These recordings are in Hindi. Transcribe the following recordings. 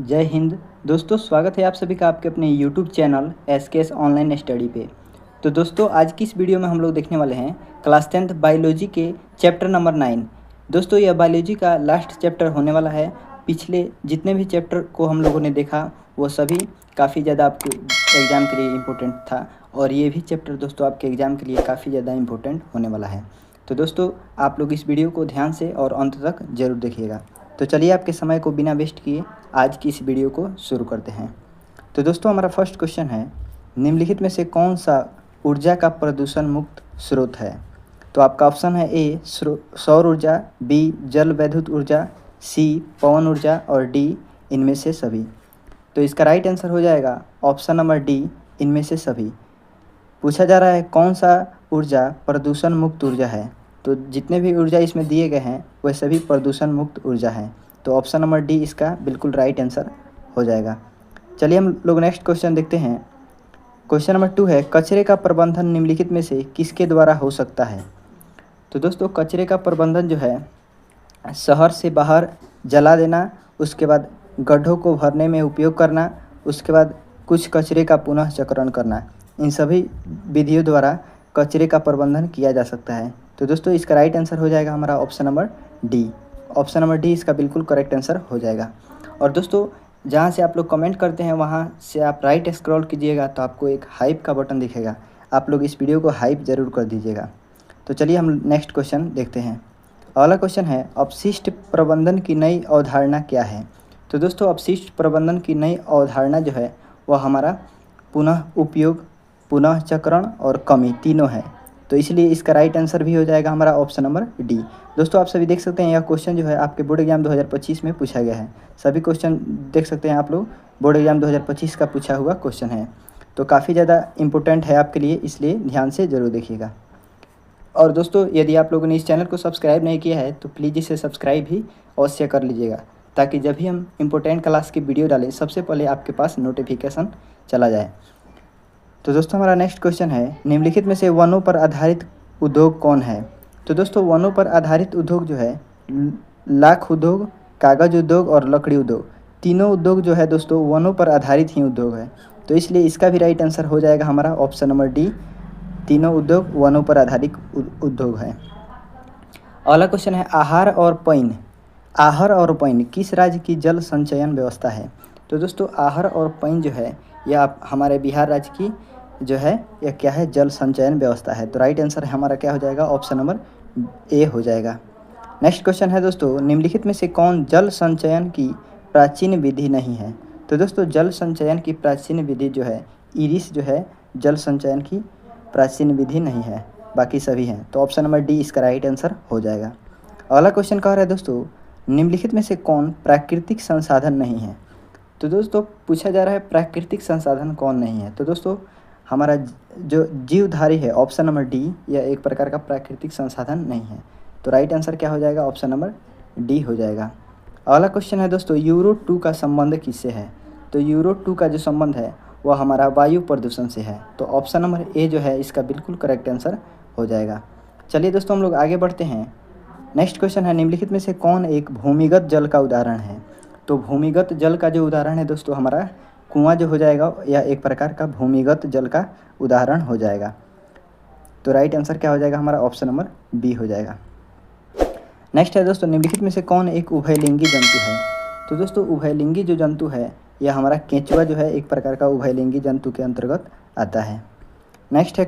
जय हिंद। दोस्तों, स्वागत है आप सभी का आपके अपने YouTube channel SKS online study पे। तो दोस्तों, आज की इस वीडियो में हम लोग देखने वाले हैं क्लास 10th बायोलॉजी के चैप्टर नंबर 9। दोस्तों, यह बायोलॉजी का लास्ट चैप्टर होने वाला है। पिछले जितने भी चैप्टर को हम लोगों ने देखा वो सभी काफ़ी ज़्यादा आपके एग्ज़ाम के लिए इम्पोर्टेंट था, और ये भी चैप्टर दोस्तों आपके एग्ज़ाम के लिए काफ़ी ज़्यादा इम्पोर्टेंट होने वाला है। तो दोस्तों, आप लोग इस वीडियो को ध्यान से और अंत तक ज़रूर देखिएगा। तो चलिए, आपके समय को बिना वेस्ट किए आज की इस वीडियो को शुरू करते हैं। तो दोस्तों, हमारा फर्स्ट क्वेश्चन है, निम्नलिखित में से कौन सा ऊर्जा का प्रदूषण मुक्त स्रोत है? तो आपका ऑप्शन है ए सौर ऊर्जा, बी जल वैद्युत ऊर्जा, सी पवन ऊर्जा और डी इनमें से सभी। तो इसका राइट आंसर हो जाएगा ऑप्शन नंबर डी, इनमें से सभी। पूछा जा रहा है कौन सा ऊर्जा प्रदूषण मुक्त ऊर्जा है, तो जितने भी ऊर्जा इसमें दिए गए हैं वह सभी प्रदूषण मुक्त ऊर्जा है। तो ऑप्शन नंबर डी इसका बिल्कुल राइट आंसर हो जाएगा। चलिए हम लोग नेक्स्ट क्वेश्चन देखते हैं। क्वेश्चन नंबर 2 है, कचरे का प्रबंधन निम्नलिखित में से किसके द्वारा हो सकता है? तो दोस्तों, कचरे का प्रबंधन जो है शहर से बाहर जला देना, उसके बाद गड्ढों को भरने में उपयोग करना, उसके बाद कुछ कचरे का पुनः चक्रण करना, इन सभी विधियों द्वारा कचरे का प्रबंधन किया जा सकता है। तो दोस्तों, इसका राइट आंसर हो जाएगा हमारा option number D. Option number D इसका बिल्कुल करेक्ट आंसर हो जाएगा। और दोस्तों, जहाँ से आप लोग कमेंट करते हैं वहाँ से आप राइट स्क्रॉल कीजिएगा तो आपको एक हाइप का बटन दिखेगा। आप लोग इस वीडियो को हाइप ज़रूर कर दीजिएगा। तो चलिए हम नेक्स्ट क्वेश्चन देखते हैं। अगला क्वेश्चन है, अपशिष्ट प्रबंधन की नई अवधारणा क्या है? तो दोस्तों, अपशिष्ट प्रबंधन की नई अवधारणा जो है वह हमारा पुनः उपयोग, पुनः चक्रण और कमी तीनों है। तो इसलिए इसका राइट आंसर भी हो जाएगा हमारा ऑप्शन नंबर डी। दोस्तों, आप सभी देख सकते हैं यह क्वेश्चन जो है आपके बोर्ड एग्जाम 2025 में पूछा गया है। सभी क्वेश्चन देख सकते हैं आप लोग, बोर्ड एग्जाम 2025 का पूछा हुआ क्वेश्चन है। तो काफ़ी ज़्यादा इंपॉर्टेंट है आपके लिए, इसलिए ध्यान से ज़रूर देखिएगा। और दोस्तों, यदि आप लोगों ने इस चैनल को सब्सक्राइब नहीं किया है तो प्लीज़ इसे सब्सक्राइब भी अवश्य कर लीजिएगा, ताकि जब भी हम इम्पोर्टेंट क्लास की वीडियो डालें सबसे पहले आपके पास नोटिफिकेशन चला जाए। तो दोस्तों, हमारा नेक्स्ट क्वेश्चन है, निम्नलिखित में से वनों पर आधारित उद्योग कौन है? तो दोस्तों, वनों पर आधारित उद्योग जो है लाख उद्योग, कागज़ उद्योग और लकड़ी उद्योग, तीनों उद्योग जो है दोस्तों वनों पर आधारित ही उद्योग है। तो इसलिए इसका भी राइट आंसर हो जाएगा हमारा ऑप्शन नंबर डी, तीनों उद्योग वनों पर आधारित उद्योग है। अगला क्वेश्चन है, आहर और पैन किस राज्य की जल संचयन व्यवस्था है? तो दोस्तों, आहर और पैन जो है यह हमारे बिहार राज्य की जो है यह क्या है, जल संचयन व्यवस्था है। तो राइट आंसर हमारा क्या हो जाएगा, ऑप्शन नंबर ए हो जाएगा। नेक्स्ट क्वेश्चन है दोस्तों, निम्नलिखित में से कौन जल संचयन की प्राचीन विधि नहीं है? तो दोस्तों, जल संचयन की प्राचीन विधि जो है इरिस जो है जल संचयन की प्राचीन विधि नहीं है, बाकी सभी हैं। तो ऑप्शन नंबर डी इसका राइट आंसर हो जाएगा। अगला क्वेश्चन कह रहा है दोस्तों, निम्नलिखित में से कौन प्राकृतिक संसाधन नहीं है? तो दोस्तों, पूछा जा रहा है प्राकृतिक संसाधन कौन नहीं है। तो दोस्तों, हमारा जो जीवधारी है ऑप्शन नंबर डी, यह एक प्रकार का प्राकृतिक संसाधन नहीं है। तो राइट आंसर क्या हो जाएगा, ऑप्शन नंबर डी हो जाएगा। अगला क्वेश्चन है दोस्तों, यूरो 2 का संबंध किससे है? तो यूरो 2 का जो संबंध है वह हमारा वायु प्रदूषण से है। तो ऑप्शन नंबर ए जो है इसका बिल्कुल करेक्ट आंसर हो जाएगा। चलिए दोस्तों, हम लोग आगे बढ़ते हैं। नेक्स्ट क्वेश्चन है, निम्नलिखित में से कौन एक भूमिगत जल का उदाहरण है? तो भूमिगत जल का जो उदाहरण है दोस्तों, हमारा कुआं जो हो जाएगा यह एक प्रकार का भूमिगत जल का उदाहरण हो जाएगा। तो राइट आंसर क्या हो जाएगा हमारा, ऑप्शन नंबर बी हो जाएगा। नेक्स्ट है दोस्तों, निम्नलिखित में से कौन एक उभयलिंगी जंतु है? तो दोस्तों, उभयलिंगी जो जंतु है यह हमारा केंचुआ जो है एक प्रकार का उभयलिंगी जंतु के अंतर्गत आता है। नेक्स्ट है,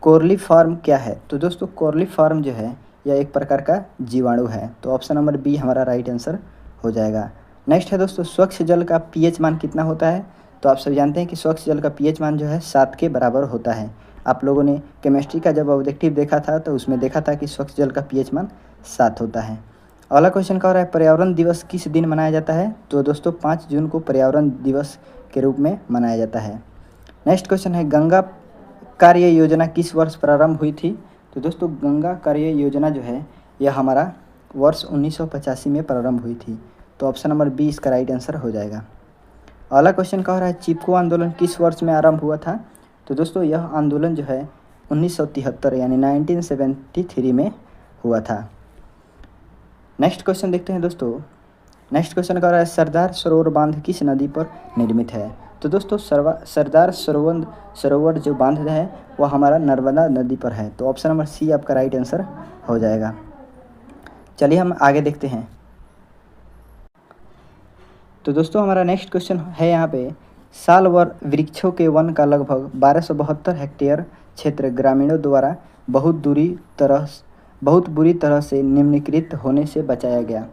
कोर्लीफॉर्म क्या है? तो दोस्तों, कोर्लीफॉर्म जो है यह एक प्रकार का जीवाणु है। तो ऑप्शन नंबर बी हमारा राइट आंसर हो जाएगा। नेक्स्ट है दोस्तों, स्वच्छ जल का पीएच मान कितना होता है? तो आप सभी जानते हैं कि स्वच्छ जल का पीएच मान जो है 7 के बराबर होता है। आप लोगों ने केमिस्ट्री का जब ऑब्जेक्टिव देखा था तो उसमें देखा था कि स्वच्छ जल का पीएच मान 7 होता है। अगला क्वेश्चन कह रहा है, पर्यावरण दिवस किस दिन मनाया जाता है? तो दोस्तों, 5 जून को पर्यावरण दिवस के रूप में मनाया जाता है। नेक्स्ट क्वेश्चन है, गंगा कार्य योजना किस वर्ष प्रारंभ हुई थी? तो दोस्तों, गंगा कार्य योजना जो है यह हमारा वर्ष 1985 में प्रारंभ हुई थी। तो ऑप्शन नंबर बी इसका राइट आंसर हो जाएगा। अगला क्वेश्चन कह रहा है, चिपको आंदोलन किस वर्ष में आरंभ हुआ था? तो दोस्तों, यह आंदोलन जो है 1973 यानी 1973 में हुआ था। नेक्स्ट क्वेश्चन देखते हैं दोस्तों, नेक्स्ट क्वेश्चन कर रहा है सरदार सरोवर बांध किस नदी पर निर्मित है। तो दोस्तों सरदार सरोवर जो बांध है वह हमारा नर्मदा नदी पर है। तो ऑप्शन नंबर सी आपका राइट आंसर हो जाएगा। चलिए हम आगे देखते हैं। तो दोस्तों हमारा नेक्स्ट क्वेश्चन है यहाँ पे सालवर वृक्षों के वन का लगभग 1272 हेक्टेयर क्षेत्र ग्रामीणों द्वारा बहुत बुरी तरह से निम्नीकृत होने से बचाया गया।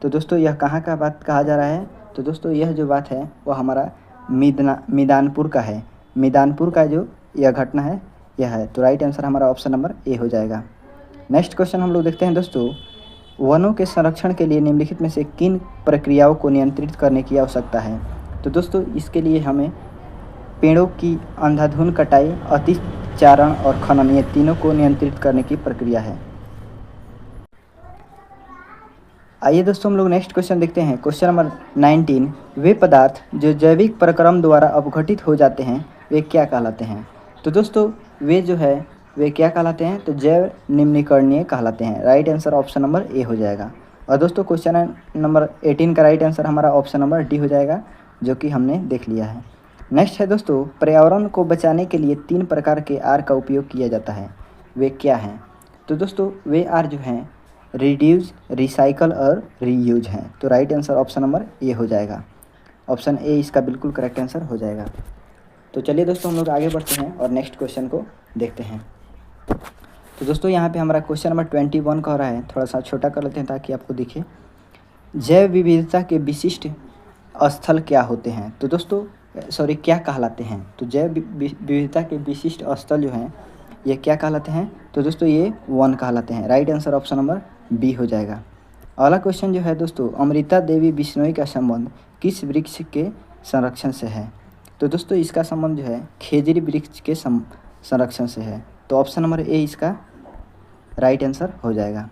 तो दोस्तों यह कहाँ का बात कहा जा रहा है। तो दोस्तों यह जो बात है वह हमारा मीदानपुर का है। मीदानपुर का जो यह घटना है यह है। तो राइट आंसर हमारा ऑप्शन नंबर ए हो जाएगा। नेक्स्ट क्वेश्चन हम लोग देखते हैं दोस्तों वनों के संरक्षण के लिए निम्नलिखित में से किन प्रक्रियाओं को नियंत्रित करने की आवश्यकता है। तो दोस्तों इसके लिए हमें पेड़ों की अंधाधुंध कटाई, अतिचारण और खनन ये तीनों को नियंत्रित करने की प्रक्रिया है। आइए दोस्तों हम लोग नेक्स्ट क्वेश्चन देखते हैं। क्वेश्चन नंबर 19 वे पदार्थ जो जैविक प्रक्रम द्वारा अपघटित हो जाते हैं वे क्या कहलाते हैं। तो दोस्तों वे क्या कहलाते हैं। तो जैव निम्नीकरणीय कहलाते हैं। Right answer option number A हो जाएगा। और दोस्तों क्वेश्चन नंबर 18 का राइट आंसर हमारा ऑप्शन नंबर डी हो जाएगा, जो कि हमने देख लिया है। नेक्स्ट है दोस्तों पर्यावरण को बचाने के लिए 3 प्रकार के आर का उपयोग किया जाता है, वे क्या हैं। तो दोस्तों वे आर जो हैं रिड्यूस, रिसाइकल और रीयूज हैं। तो right answer option number A हो जाएगा। ऑप्शन ए इसका बिल्कुल करेक्ट आंसर हो जाएगा। तो चलिए दोस्तों हम लोग आगे बढ़ते हैं और नेक्स्ट क्वेश्चन को देखते हैं। तो दोस्तों यहाँ पे हमारा क्वेश्चन नंबर 21 कह रहा है, थोड़ा सा छोटा कर लेते हैं ताकि आपको दिखे। जैव विविधता के विशिष्ट स्थल क्या होते हैं। तो दोस्तों क्या कहलाते हैं। तो जैव विविधता के विशिष्ट स्थल जो हैं ये क्या कहलाते हैं। तो दोस्तों ये वन कहलाते हैं। Right answer option number B हो जाएगा। अगला क्वेश्चन जो है दोस्तों अमृता देवी बिश्नोई का संबंध किस वृक्ष के संरक्षण से है। तो दोस्तों इसका संबंध जो है खेजड़ी वृक्ष के संरक्षण से है। तो ऑप्शन नंबर ए इसका राइट आंसर हो जाएगा।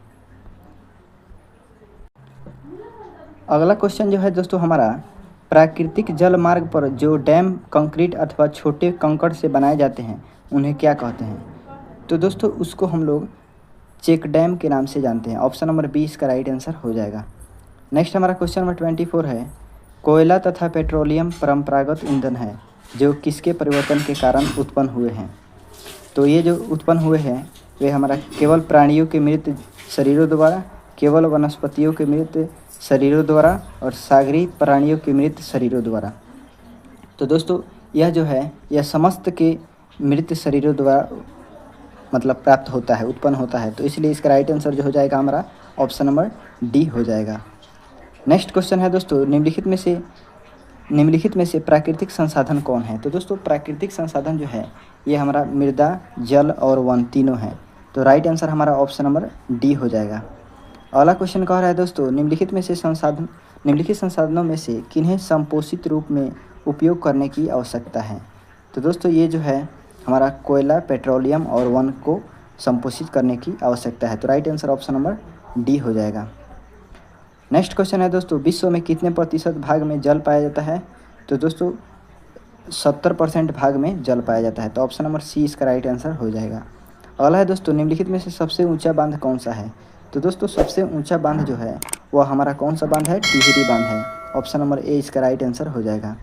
अगला क्वेश्चन जो है दोस्तों हमारा प्राकृतिक जल मार्ग पर जो डैम कंक्रीट अथवा छोटे कंकड़ से बनाए जाते हैं उन्हें क्या कहते हैं। तो दोस्तों उसको हम लोग चेक डैम के नाम से जानते हैं। ऑप्शन नंबर बी इसका राइट आंसर हो जाएगा। नेक्स्ट हमारा क्वेश्चन नंबर 24 है कोयला तथा पेट्रोलियम परंपरागत ईंधन है जो किसके परिवर्तन के कारण उत्पन्न हुए हैं। तो ये जो उत्पन्न हुए हैं वे हमारा केवल प्राणियों के मृत शरीरों द्वारा, केवल वनस्पतियों के मृत शरीरों द्वारा और सागरीय प्राणियों के मृत शरीरों द्वारा। तो दोस्तों यह जो है यह समस्त के मृत शरीरों द्वारा मतलब प्राप्त होता है, उत्पन्न होता है। तो इसलिए इसका राइट आंसर जो हो जाएगा हमारा ऑप्शन नंबर डी हो जाएगा। नेक्स्ट क्वेश्चन है दोस्तों निम्नलिखित में से प्राकृतिक संसाधन कौन है। तो दोस्तों प्राकृतिक संसाधन जो है ये हमारा मृदा, जल और वन तीनों हैं। तो राइट आंसर हमारा ऑप्शन नंबर डी हो जाएगा। अगला क्वेश्चन कह रहा है दोस्तों निम्नलिखित संसाधनों में से किन्हें संपोषित रूप में उपयोग करने की आवश्यकता है। तो दोस्तों ये जो है हमारा कोयला, पेट्रोलियम और वन को संपोषित करने की आवश्यकता है। तो right answer option number D हो जाएगा। नेक्स्ट क्वेश्चन है दोस्तों विश्व में कितने प्रतिशत भाग में जल पाया जाता है। तो दोस्तों 70% भाग में जल पाया जाता है। तो ऑप्शन नंबर सी इसका राइट आंसर हो जाएगा। अगला है दोस्तों निम्नलिखित में से सबसे ऊंचा बांध कौन सा है। तो दोस्तों सबसे ऊंचा बांध जो है वह हमारा कौन सा बांध है, टिहरी बांध है। ऑप्शन नंबर ए इसका राइट आंसर हो जाएगा।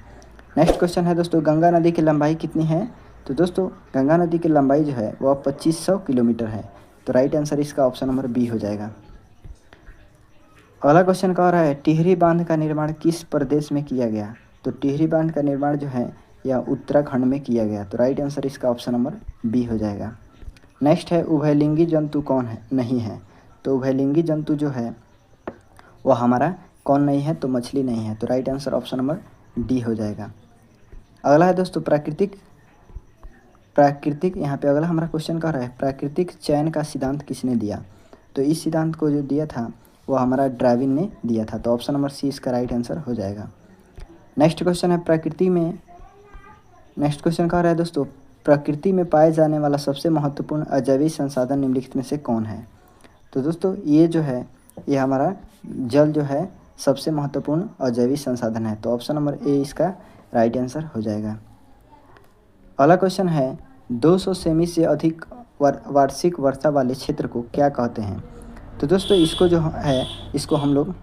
नेक्स्ट क्वेश्चन है दोस्तों गंगा नदी की लंबाई कितनी है। तो दोस्तों गंगा नदी की लंबाई जो है वह 2500 किलोमीटर है। तो राइट आंसर इसका ऑप्शन नंबर बी हो जाएगा। अगला क्वेश्चन कह रहा है टिहरी बांध का निर्माण किस प्रदेश में किया गया। तो टिहरी बांध का निर्माण जो है यह उत्तराखंड में किया गया। तो राइट आंसर इसका ऑप्शन नंबर बी हो जाएगा। नेक्स्ट है उभयलिंगी जंतु कौन है नहीं है। तो उभयलिंगी जंतु जो है वह हमारा कौन नहीं है, तो मछली नहीं है। तो right answer option number D हो जाएगा। अगला है दोस्तों प्राकृतिक यहाँ पे अगला हमारा क्वेश्चन कह रहा है प्राकृतिक चयन का सिद्धांत किसने दिया। तो इस सिद्धांत को जो दिया था वह हमारा डार्विन ने दिया था। तो ऑप्शन नंबर सी इसका राइट आंसर हो जाएगा। नेक्स्ट क्वेश्चन कह रहा है दोस्तों प्रकृति में पाए जाने वाला सबसे महत्वपूर्ण अजैविक संसाधन निम्नलिखित में से कौन है। तो दोस्तों ये जो है ये हमारा जल जो है सबसे महत्वपूर्ण अजैविक संसाधन है। तो ऑप्शन नंबर ए इसका राइट आंसर हो जाएगा। अगला क्वेश्चन है 200 सेमी से अधिक वार्षिक वर्षा वाले क्षेत्र को क्या कहते हैं। तो दोस्तों इसको जो है इसको हम लोग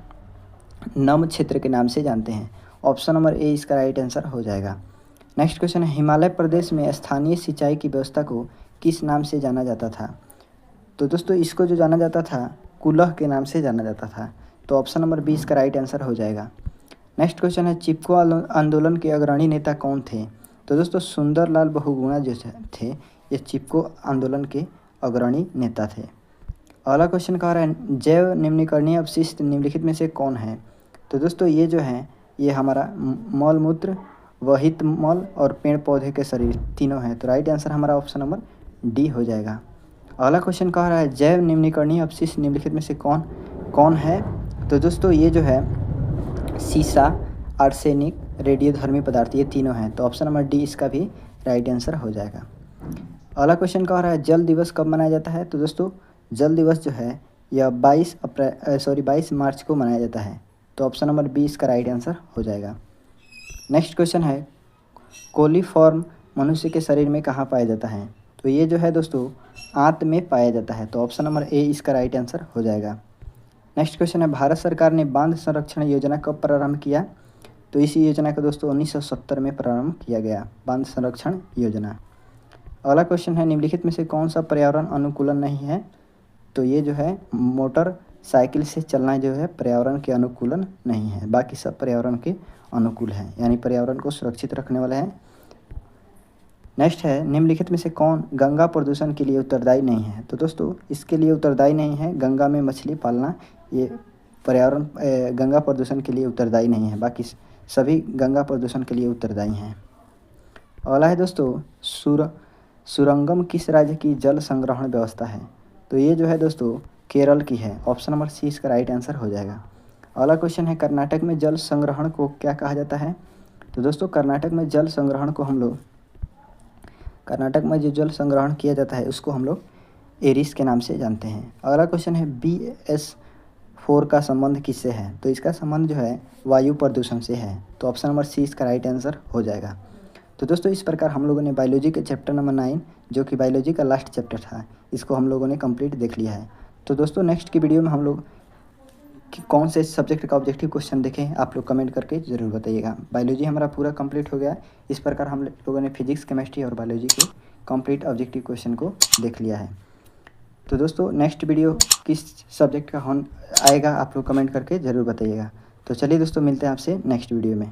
नम क्षेत्र के नाम से जानते हैं। ऑप्शन नंबर ए इसका राइट आंसर हो जाएगा। नेक्स्ट क्वेश्चन है, हिमालय प्रदेश में स्थानीय सिंचाई की व्यवस्था को किस नाम से जाना जाता था? तो दोस्तों इसको जो जाना जाता था कुलह के नाम से जाना जाता था। तो ऑप्शन नंबर बी इसका राइट आंसर हो जाएगा। नेक्स्ट क्वेश्चन है, चिपको आंदोलन के अग्रणी नेता कौन थे? तो दोस्तों सुंदरलाल बहुगुणा जो थे ये चिपको आंदोलन के अग्रणी नेता थे। अगला क्वेश्चन कह रहा है, जैव निम्नीकरणीय अपशिष्ट निम्नलिखित में से कौन है? तो दोस्तों ये जो है ये हमारा मल मूत्र, वहित मल और पेड़ पौधे के शरीर तीनों हैं। तो राइट आंसर हमारा ऑप्शन नंबर डी हो जाएगा। अगला क्वेश्चन कह रहा है, जैव निम्नीकरणीय अपशिष्ट निम्नलिखित में से कौन कौन है? तो दोस्तों ये जो है सीसा, आर्सेनिक, रेडियोधर्मी पदार्थ ये तीनों हैं। तो ऑप्शन नंबर डी इसका भी राइट आंसर हो जाएगा। अगला क्वेश्चन कह रहा है, जल दिवस कब मनाया जाता है? तो दोस्तों जल दिवस जो है यह 22 मार्च को मनाया जाता है। तो ऑप्शन नंबर बी इसका राइट आंसर हो जाएगा। नेक्स्ट क्वेश्चन है, कोलीफॉर्म मनुष्य के शरीर में कहाँ पाया जाता है? तो ये जो है दोस्तों आंत में पाया जाता है। तो ऑप्शन नंबर ए इसका राइट आंसर हो जाएगा। नेक्स्ट क्वेश्चन है, भारत सरकार ने बांध संरक्षण योजना कब प्रारंभ किया? तो इस योजना को दोस्तों 1970 में प्रारंभ किया गया, बांध संरक्षण योजना। अगला क्वेश्चन है, निम्नलिखित में से कौन सा पर्यावरण अनुकूलन नहीं है? तो ये जो है मोटर साइकिल से चलना जो है पर्यावरण के अनुकूलन नहीं है, बाकी सब पर्यावरण के अनुकूल हैं, यानी पर्यावरण को सुरक्षित रखने वाले हैं। नेक्स्ट है, निम्नलिखित में से कौन गंगा प्रदूषण के लिए उत्तरदायी नहीं है? तो दोस्तों इसके लिए उत्तरदायी नहीं है गंगा में मछली पालना, ये पर्यावरण गंगा प्रदूषण के लिए उत्तरदायी नहीं है, बाकी सभी गंगा प्रदूषण के लिए उत्तरदायी हैं। अगला है दोस्तों, सुरंगम किस राज्य की जल संग्रहण व्यवस्था है? तो ये जो है दोस्तों केरल की है। ऑप्शन नंबर सी इसका राइट आंसर हो जाएगा। अगला क्वेश्चन है, कर्नाटक में जल संग्रहण को क्या कहा जाता है? तो दोस्तों कर्नाटक में जल संग्रहण को हम लोग कर्नाटक में जो जल संग्रहण किया जाता है उसको हम लोग एरिस के नाम से जानते हैं। अगला क्वेश्चन है, BS4 का संबंध किससे है? तो इसका संबंध जो है वायु प्रदूषण से है। तो ऑप्शन नंबर सी इसका राइट आंसर हो जाएगा। तो दोस्तों इस प्रकार हम लोगों ने बायोलॉजी के चैप्टर नंबर 9 जो कि बायोलॉजी का लास्ट चैप्टर था इसको हम लोगों ने कंप्लीट देख लिया है। तो दोस्तों नेक्स्ट की वीडियो में हम लोग कि कौन से सब्जेक्ट का ऑब्जेक्टिव क्वेश्चन देखें आप लोग कमेंट करके ज़रूर बताइएगा। बायोलॉजी हमारा पूरा कंप्लीट हो गया। इस प्रकार हम लोगों ने फिजिक्स, केमिस्ट्री और बायोलॉजी के कंप्लीट ऑब्जेक्टिव क्वेश्चन को देख लिया है। तो दोस्तों नेक्स्ट वीडियो किस सब्जेक्ट का आएगा आप लोग कमेंट करके ज़रूर बताइएगा। तो चलिए दोस्तों मिलते हैं आपसे नेक्स्ट वीडियो में।